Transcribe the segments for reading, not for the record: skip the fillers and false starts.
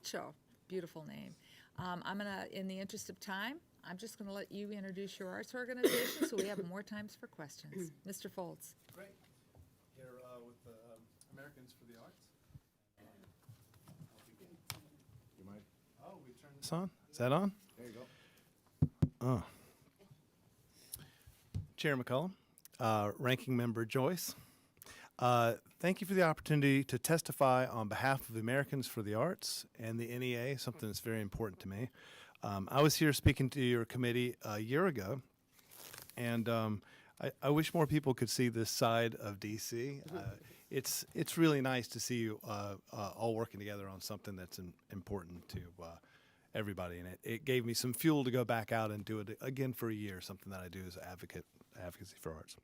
Cacho. Beautiful name. I'm going to, in the interest of time, I'm just going to let you introduce your arts organization so we have more times for questions. Mr. Foltz. Great. Here with the Americans for the Arts. I'll begin. You might. Oh, we turned this on? Is that on? There you go. Oh. Chair McCullum, Ranking Member Joyce, thank you for the opportunity to testify on behalf of the Americans for the Arts and the NEA, something that's very important to me. I was here speaking to your committee a year ago, and I wish more people could see this side of DC. It's really nice to see you all working together on something that's important to everybody, and it gave me some fuel to go back out and do it again for a year, something that I do as advocacy for arts.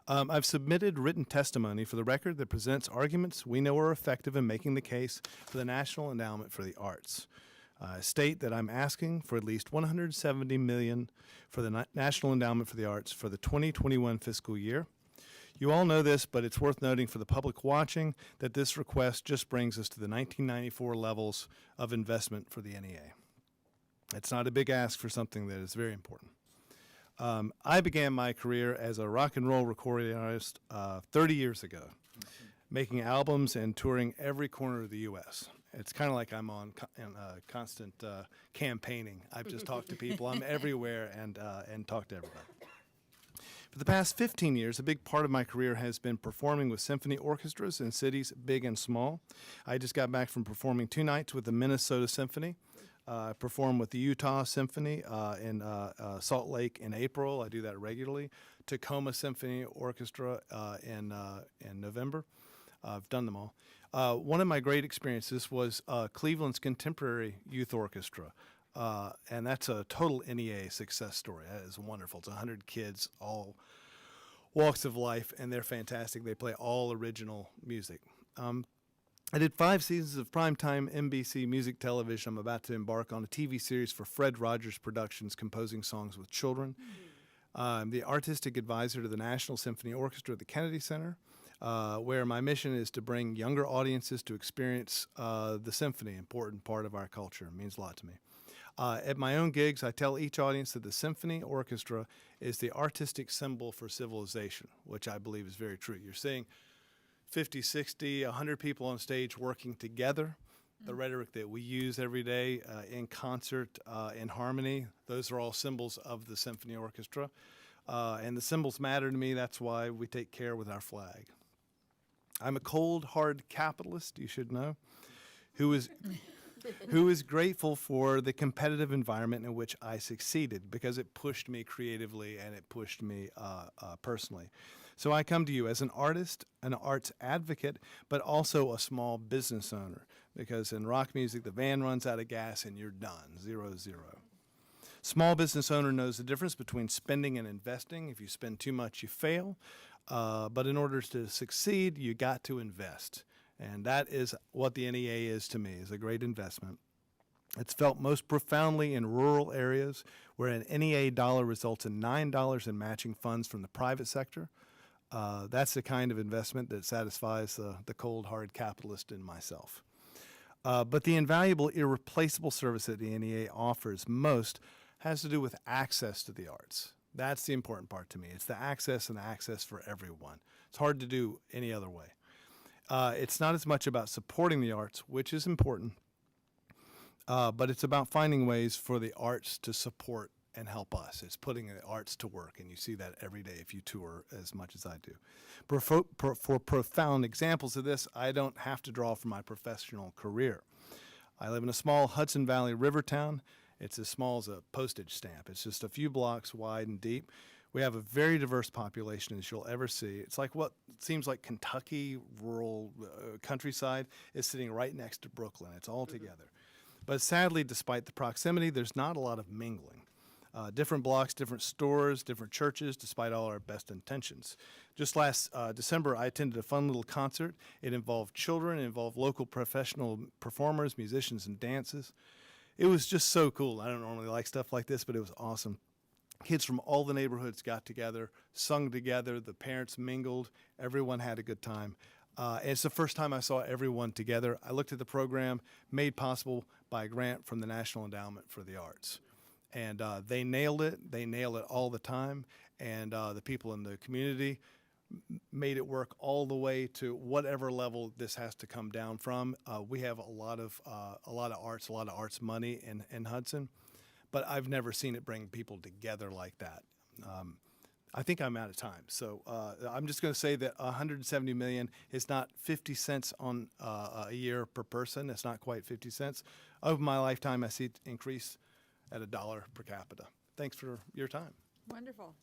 I've submitted written testimony for the record that presents arguments we know are effective in making the case for the National Endowment for the Arts. State that I'm asking for at least $170 million for the National Endowment for the Arts for the 2021 fiscal year. You all know this, but it's worth noting for the public watching that this request just brings us to the 1994 levels of investment for the NEA. It's not a big ask for something that is very important. I began my career as a rock and roll recording artist 30 years ago, making albums and touring every corner of the U.S. It's kind of like I'm on constant campaigning. I've just talked to people. I'm everywhere and talk to everybody. For the past 15 years, a big part of my career has been performing with symphony orchestras in cities big and small. I just got back from performing 2 nights with the Minnesota Symphony. I performed with the Utah Symphony in Salt Lake in April. I do that regularly. Tacoma Symphony Orchestra in November. I've done them all. One of my great experiences was Cleveland's Contemporary Youth Orchestra. And that's a total NEA success story. That is wonderful. It's 100 kids, all walks of life, and they're fantastic. They play all original music. I did 5 seasons of primetime NBC music television. I'm about to embark on a TV series for Fred Rogers Productions, composing songs with children. I'm the artistic advisor to the National Symphony Orchestra at the Kennedy Center, where my mission is to bring younger audiences to experience the symphony, important part of our culture. It means a lot to me. At my own gigs, I tell each audience that the symphony orchestra is the artistic symbol for civilization, which I believe is very true. You're seeing 50, 60, 100 people on stage working together. The rhetoric that we use every day in concert, in harmony, those are all symbols of the symphony orchestra. And the symbols matter to me. That's why we take care with our flag. I'm a cold, hard capitalist, you should know, who is grateful for the competitive environment in which I succeeded because it pushed me creatively and it pushed me personally. So I come to you as an artist, an arts advocate, but also a small business owner because in rock music, the van runs out of gas and you're done, 0-0. Small business owner knows the difference between spending and investing. If you spend too much, you fail. But in order to succeed, you got to invest. And that is what the NEA is to me, is a great investment. It's felt most profoundly in rural areas where an NEA dollar results in $9 in matching funds from the private sector. That's the kind of investment that satisfies the cold, hard capitalist in myself. But the invaluable, irreplaceable service that the NEA offers most has to do with access to the arts. That's the important part to me. It's the access and access for everyone. It's hard to do any other way. It's not as much about supporting the arts, which is important, but it's about finding ways for the arts to support and help us. It's putting the arts to work, and you see that every day if you tour as much as I do. For profound examples of this, I don't have to draw from my professional career. I live in a small Hudson Valley river town. It's as small as a postage stamp. It's just a few blocks wide and deep. We have a very diverse population as you'll ever see. It's like what seems like Kentucky, rural countryside is sitting right next to Brooklyn. It's all together. But sadly, despite the proximity, there's not a lot of mingling. Different blocks, different stores, different churches, despite all our best intentions. Just last December, I attended a fun little concert. It involved children, it involved local professional performers, musicians, and dances. It was just so cool. I don't normally like stuff like this, but it was awesome. Kids from all the neighborhoods got together, sung together, the parents mingled, everyone had a good time. It's the first time I saw everyone together. I looked at the program made possible by a grant from the National Endowment for the Arts. And they nailed it. They nail it all the time. And the people in the community made it work all the way to whatever level this has to come down from. We have a lot of arts money in Hudson, but I've never seen it bring people together like that. I think I'm out of time, so I'm just going to say that 170 million is not 50 cents on a year per person. It's not quite 50 cents. Over my lifetime, I see it increase at $1 per capita. Thanks for your time. Wonderful.